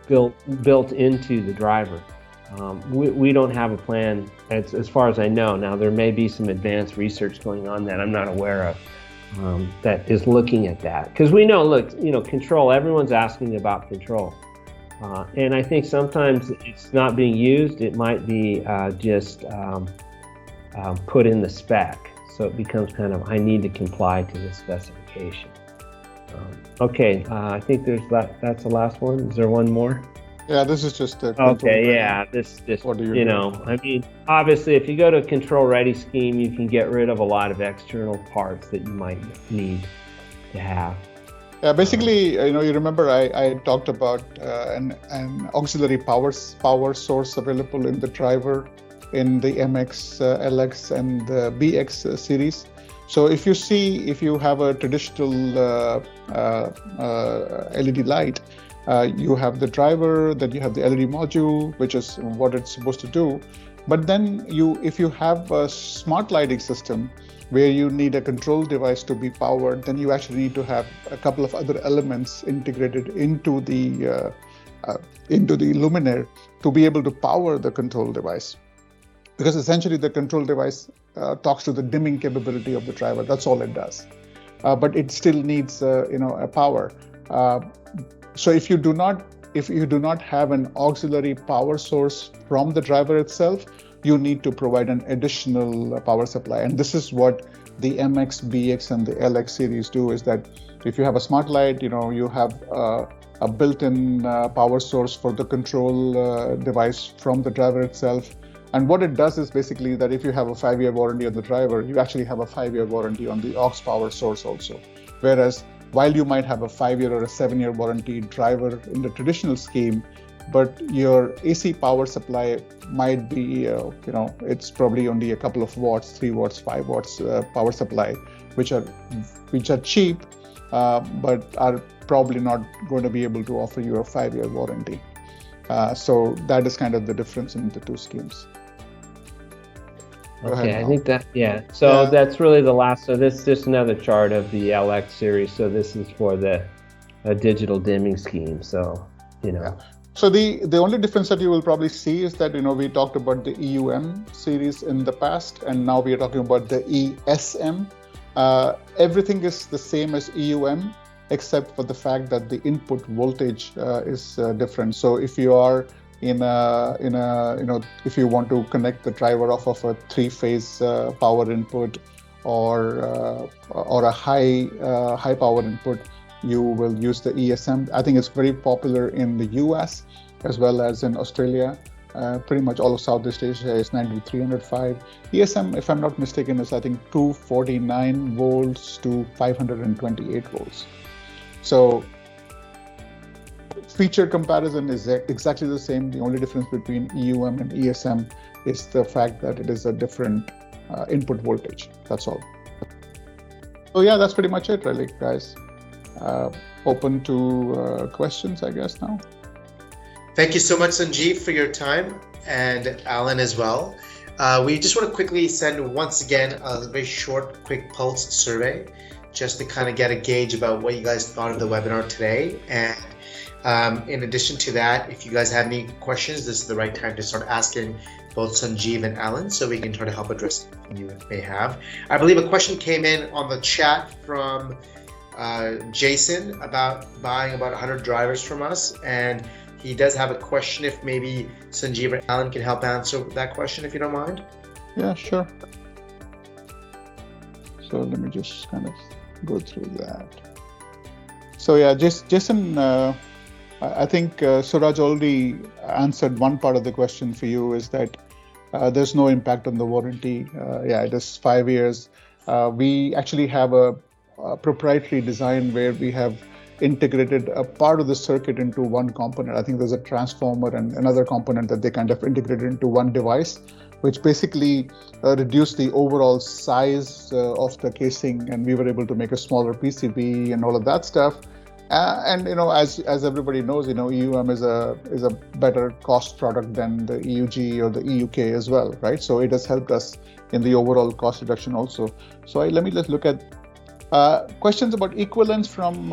built into the driver. We don't have a plan as far as I know. Now, there may be some advanced research going on that I'm not aware of that is looking at that. Because we know, control, everyone's asking about control. And I think sometimes it's not being used. It might be just put in the spec. So it becomes kind of, I need to comply to the specification. Okay, I think that's the last one. Is there one more? Yeah, this is just a okay. Yeah, this just I mean, obviously, if you go to a control ready scheme, you can get rid of a lot of external parts that you might need to have. Yeah, basically, you remember I talked about an auxiliary power source available in the driver in the MX, LX, and the BX series. So if you have a traditional LED light, you have the driver, then you have the LED module, which is what it's supposed to do. But then if you have a smart lighting system where you need a control device to be powered, then you actually need to have a couple of other elements integrated into the luminaire to be able to power the control device. Because essentially the control device talks to the dimming capability of the driver. That's all it does. But it still needs a power. So if you do not have an auxiliary power source from the driver itself, you need to provide an additional power supply. And this is what the MX, BX, and the LX series do, is that if you have a smart light, you have a built-in power source for the control device from the driver itself. And what it does is basically that if you have a 5-year warranty on the driver, you actually have a 5-year warranty on the aux power source also. Whereas while you might have a 5-year or a 7-year warranty driver in the traditional scheme, but your AC power supply might be, it's probably only a couple of watts, 3 watts, 5 watts power supply, which are cheap, but are probably not going to be able to offer you a 5-year warranty. So that is kind of the difference in the two schemes. Okay, I think So that's really the last. So this is just another chart of the LX series. So this is for the digital dimming scheme. So, Yeah. So the only difference that you will probably see is that, we talked about the EUM series in the past, and now we are talking about the ESM. Everything is the same as EUM, except for the fact that the input voltage is different. So if you are if you want to connect the driver off of a 3-phase power input or a high power input, you will use the ESM. I think it's very popular in the US as well as in Australia. Pretty much all of Southeast Asia is 9305. ESM, if I'm not mistaken, is I think 249 volts to 528 volts. So feature comparison is exactly the same. The only difference between EUM and ESM is the fact that it is a different input voltage. That's all. So yeah, that's pretty much it really, guys. open to questions, I guess, now. Thank you so much, Sanjiv, for your time, and Alan as well. We just want to quickly send, once again, a very short, quick pulse survey, just to kind of get a gauge about what you guys thought of the webinar today. And in addition to that, if you guys have any questions, this is the right time to start asking both Sanjiv and Alan, so we can try to help address anything you may have. I believe a question came in on the chat from Jason about buying about 100 drivers from us, and he does have a question if maybe Sanjiv or Alan can help answer that question, if you don't mind. Yeah, sure. So let me just kind of go through that. So yeah, Jason, I think Suraj already answered one part of the question for you, is that there's no impact on the warranty. Yeah, it is 5 years. We actually have a proprietary design where we have integrated a part of the circuit into one component. I think there's a transformer and another component that they kind of integrated into one device, which basically reduced the overall size of the casing, and we were able to make a smaller PCB and all of that stuff. And as everybody knows, EUM is a better cost product than the EUG or the EUK as well, right? So it has helped us in the overall cost reduction also. So let me just look at questions about equivalence from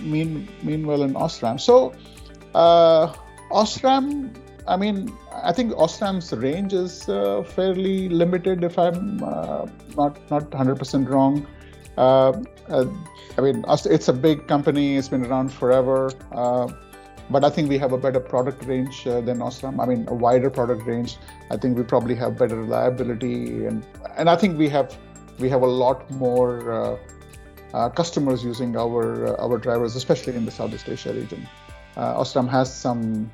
Meanwell and Osram. So Osram, I think Osram's range is fairly limited, if I'm not 100% wrong. It's a big company, it's been around forever, but I think we have a better product range than Osram. A wider product range. I think we probably have better reliability, and I think we have a lot more customers using our drivers, especially in the Southeast Asia region. Osram has some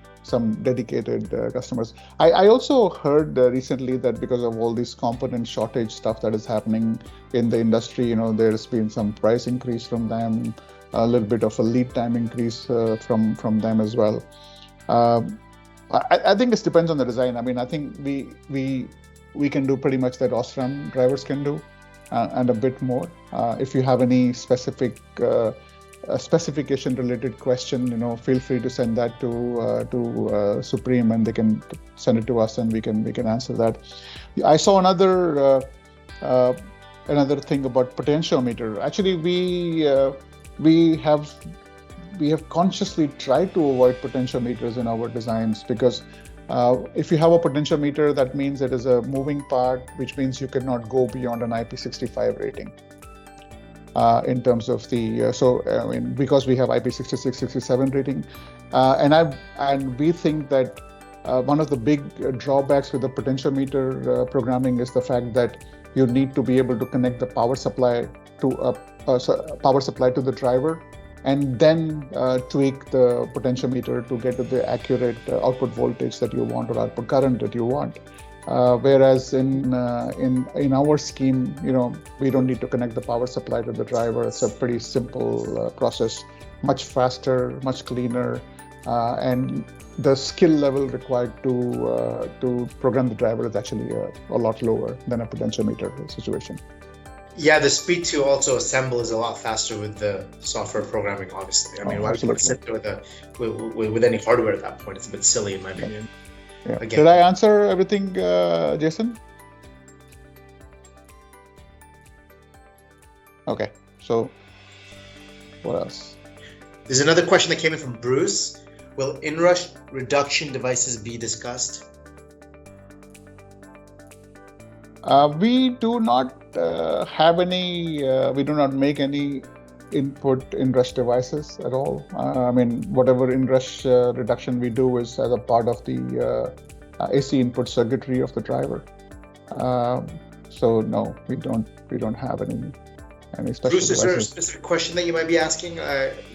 dedicated customers. I also heard recently that because of all this component shortage stuff that is happening in the industry, there's been some price increase from them, a little bit of a lead time increase from them as well. I think it depends on the design. I think we can do pretty much that Osram drivers can do, and a bit more. If you have any specific specification related question, feel free to send that to Supreme, and they can send it to us, and we can answer that. I saw another thing about potentiometer. Actually, we have consciously tried to avoid potentiometers in our designs, because if you have a potentiometer, that means it is a moving part, which means you cannot go beyond an IP65 rating. In terms of the because we have IP66, 67 rating, and we think that one of the big drawbacks with the potentiometer programming is the fact that you need to be able to connect the power supply to the driver, and then tweak the potentiometer to get to the accurate output voltage that you want, or output current that you want. Whereas in our scheme, we don't need to connect the power supply to the driver. It's a pretty simple process, much faster, much cleaner, and the skill level required to program the driver is actually a lot lower than a potentiometer situation. Yeah, the speed to also assemble is a lot faster with the software programming, obviously. Why would you sit with any hardware at that point? It's a bit silly, in my opinion. Yeah. Did I answer everything, Jason? Okay, so what else? There's another question that came in from Bruce. Will inrush reduction devices be discussed? We do not have any, we do not make any input inrush devices at all. Whatever inrush reduction we do is as a part of the AC input circuitry of the driver. So no, we don't have any special Bruce, devices. is there a specific question that you might be asking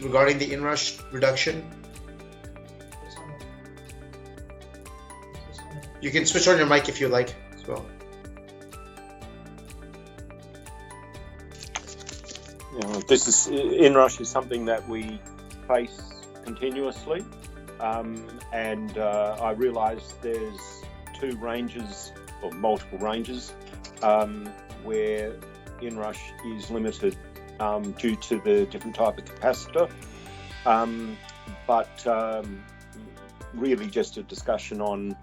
regarding the inrush reduction? You can switch on your mic if you like as well. This is inrush is something that we face continuously, and I realise there's two ranges or multiple ranges where inrush is limited due to the different type of capacitor but really just a discussion on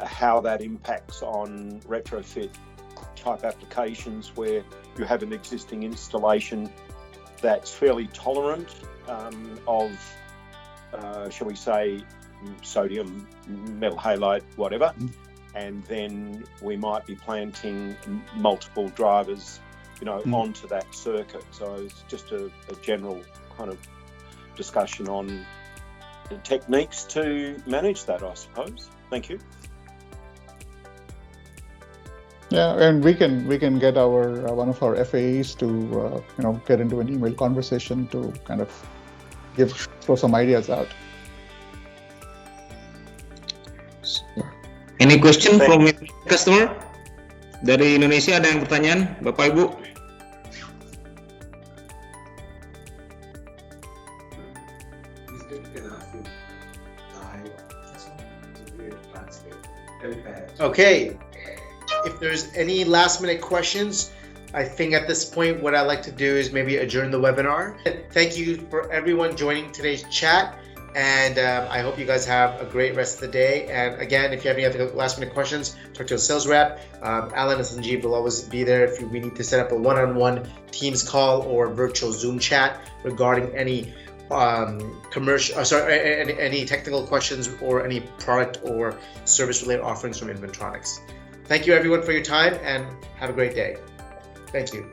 how that impacts on retrofit type applications where you have an existing installation that's fairly tolerant of, shall we say, sodium, metal halide, whatever, and then we might be planting multiple drivers, onto that circuit. So it's just a general kind of discussion on the techniques to manage that, I suppose. Thank you. Yeah, and we can get our one of our FAEs to get into an email conversation to kind of throw some ideas out. Any question from customer? Dari Indonesia ada yang pertanyaan, Bapak Ibu? Okay. If there's any last minute questions, I think at this point what I'd like to do is maybe adjourn the webinar. Thank you for everyone joining today's chat, and I hope you guys have a great rest of the day. And again, if you have any other last minute questions, talk to a sales rep. Alan and Sanjiv will always be there if we need to set up a one-on-one Teams call or virtual Zoom chat regarding any any technical questions or any product or service related offerings from Inventronics. Thank you everyone for your time and have a great day. Thank you.